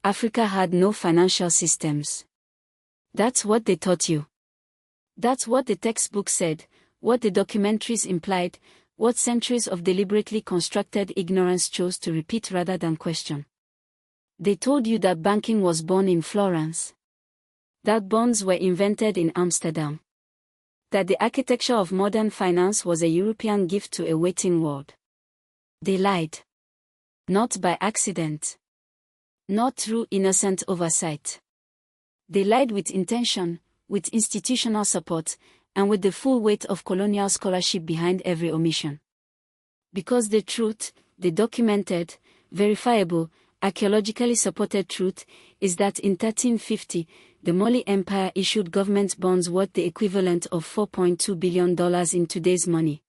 Africa had no financial systems. That's what they taught you. That's what the textbook said, what the documentaries implied, what centuries of deliberately constructed ignorance chose to repeat rather than question. They told you that banking was born in Florence, that bonds were invented in Amsterdam, that the architecture of modern finance was a European gift to a waiting world. They lied. Not by accident. Not through innocent oversight. They lied with intention, with institutional support, and with the full weight of colonial scholarship behind every omission. Because the truth, the documented, verifiable, archaeologically supported truth, is that in 1350, the Mali Empire issued government bonds worth the equivalent of $4.2 billion in today's money.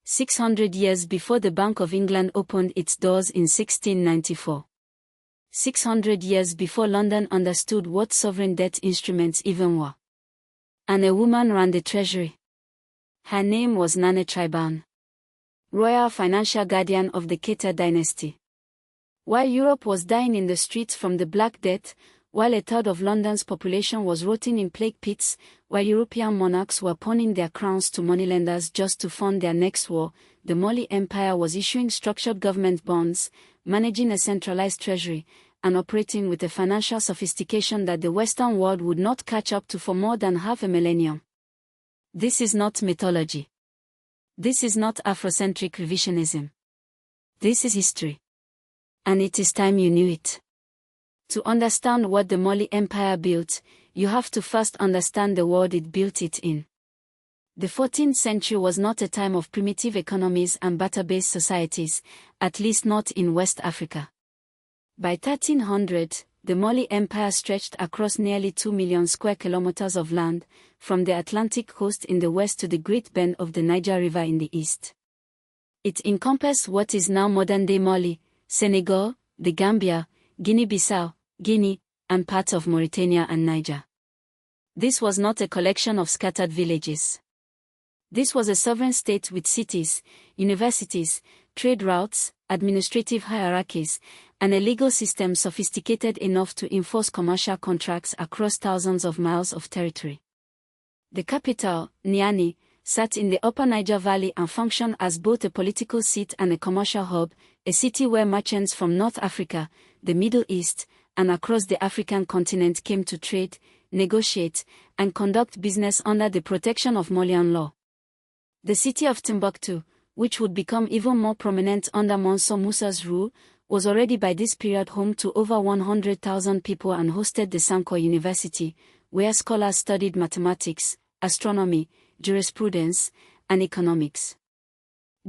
600 years before the Bank of England opened its doors in 1694. 600 years before London understood what sovereign debt instruments even were. And a woman ran the treasury. Her name was Nana Triban, royal financial guardian of the Keita dynasty. While Europe was dying in the streets from the Black Death, while a third of London's population was rotting in plague pits, while European monarchs were pawning their crowns to moneylenders just to fund their next war, the Mali Empire was issuing structured government bonds, managing a centralized treasury, and operating with a financial sophistication that the Western world would not catch up to for more than half a millennium. This is not mythology. This is not Afrocentric revisionism. This is history. And it is time you knew it. To understand what the Mali Empire built, you have to first understand the world it built it in. The 14th century was not a time of primitive economies and barter-based societies, at least not in West Africa. By 1300, the Mali Empire stretched across nearly 2 million square kilometers of land, from the Atlantic coast in the west to the Great Bend of the Niger River in the east. It encompassed what is now modern-day Mali, Senegal, the Gambia, Guinea-Bissau, Guinea, and parts of Mauritania and Niger. This was not a collection of scattered villages. This was a sovereign state with cities, universities, trade routes, administrative hierarchies, and a legal system sophisticated enough to enforce commercial contracts across thousands of miles of territory. The capital, Niani, sat in the upper Niger Valley and functioned as both a political seat and a commercial hub, a city where merchants from North Africa, the Middle East, and across the African continent came to trade, negotiate, and conduct business under the protection of Malian law. The city of Timbuktu, which would become even more prominent under Mansa Musa's rule, was already by this period home to over 100,000 people and hosted the Sankore University, where scholars studied mathematics, astronomy, jurisprudence, and economics.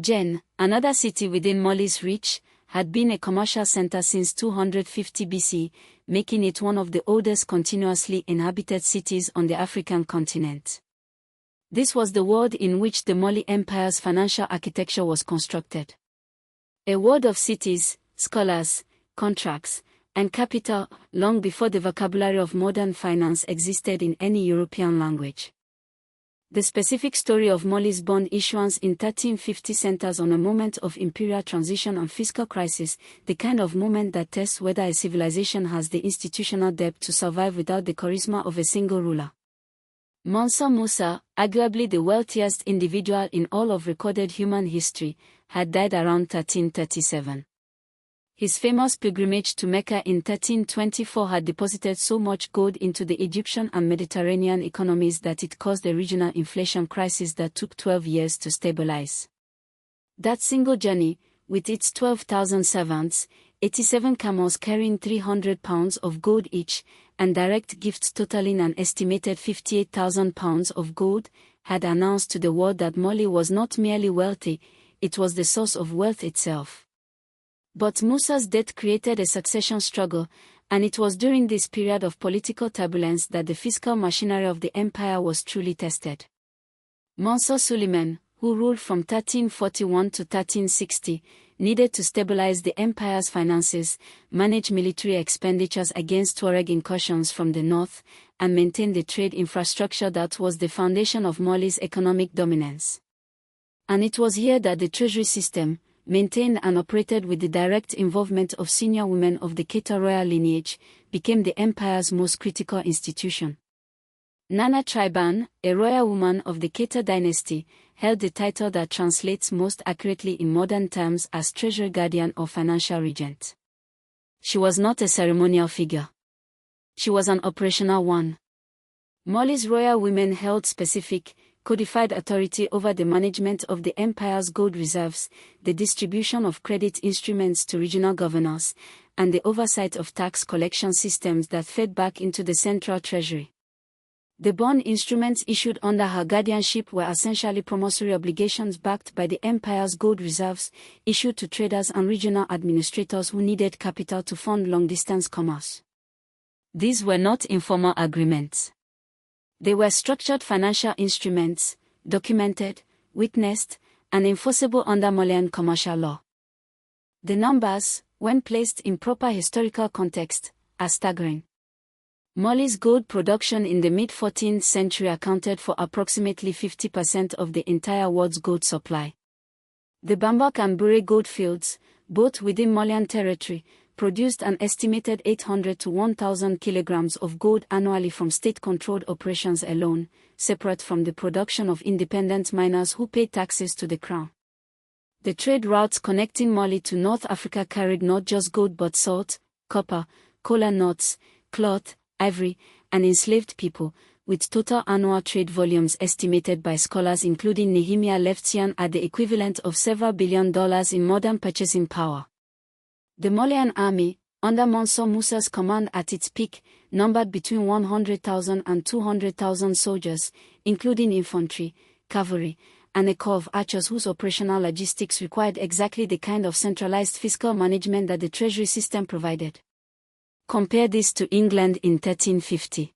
Jen, another city within Mali's reach, had been a commercial center since 250 BC, making it one of the oldest continuously inhabited cities on the African continent. This was the world in which the Mali Empire's financial architecture was constructed. A world of cities, scholars, contracts, and capital, long before the vocabulary of modern finance existed in any European language. The specific story of Mali's bond issuance in 1350 centers on a moment of imperial transition and fiscal crisis, the kind of moment that tests whether a civilization has the institutional depth to survive without the charisma of a single ruler. Mansa Musa, arguably the wealthiest individual in all of recorded human history, had died around 1337. His famous pilgrimage to Mecca in 1324 had deposited so much gold into the Egyptian and Mediterranean economies that it caused a regional inflation crisis that took 12 years to stabilize. That single journey, with its 12,000 servants, 87 camels carrying 300 pounds of gold each, and direct gifts totaling an estimated 58,000 pounds of gold, had announced to the world that Mali was not merely wealthy, it was the source of wealth itself. But Musa's death created a succession struggle, and it was during this period of political turbulence that the fiscal machinery of the empire was truly tested. Mansour Suleiman, who ruled from 1341 to 1360, needed to stabilize the empire's finances, manage military expenditures against Tuareg incursions from the north, and maintain the trade infrastructure that was the foundation of Mali's economic dominance. And it was here that the treasury system, maintained and operated with the direct involvement of senior women of the Territorial lineage, became the empire's most critical institution. Nana Triban, a royal woman of the Keter dynasty, held the title that translates most accurately in modern terms as treasury guardian or financial regent. She was not a ceremonial figure. She was an operational one. Mali's royal women held specific, codified authority over the management of the empire's gold reserves, the distribution of credit instruments to regional governors, and the oversight of tax collection systems that fed back into the central treasury. The bond instruments issued under her guardianship were essentially promissory obligations backed by the empire's gold reserves, issued to traders and regional administrators who needed capital to fund long-distance commerce. These were not informal agreements. They were structured financial instruments, documented, witnessed, and enforceable under Malian commercial law. The numbers, when placed in proper historical context, are staggering. Mali's gold production in the mid-14th century accounted for approximately 50% of the entire world's gold supply. The Bambok and Bure gold fields, both within Malian territory, produced an estimated 800 to 1,000 kilograms of gold annually from state-controlled operations alone, separate from the production of independent miners who paid taxes to the crown. The trade routes connecting Mali to North Africa carried not just gold but salt, copper, kola nuts, cloth, ivory, and enslaved people, with total annual trade volumes estimated by scholars including Nehemiah Leftian at the equivalent of several $1 billion in modern purchasing power. The Malian army, under Mansa Musa's command at its peak, numbered between 100,000 and 200,000 soldiers, including infantry, cavalry, and a corps of archers whose operational logistics required exactly the kind of centralized fiscal management that the treasury system provided. Compare this to England in 1350.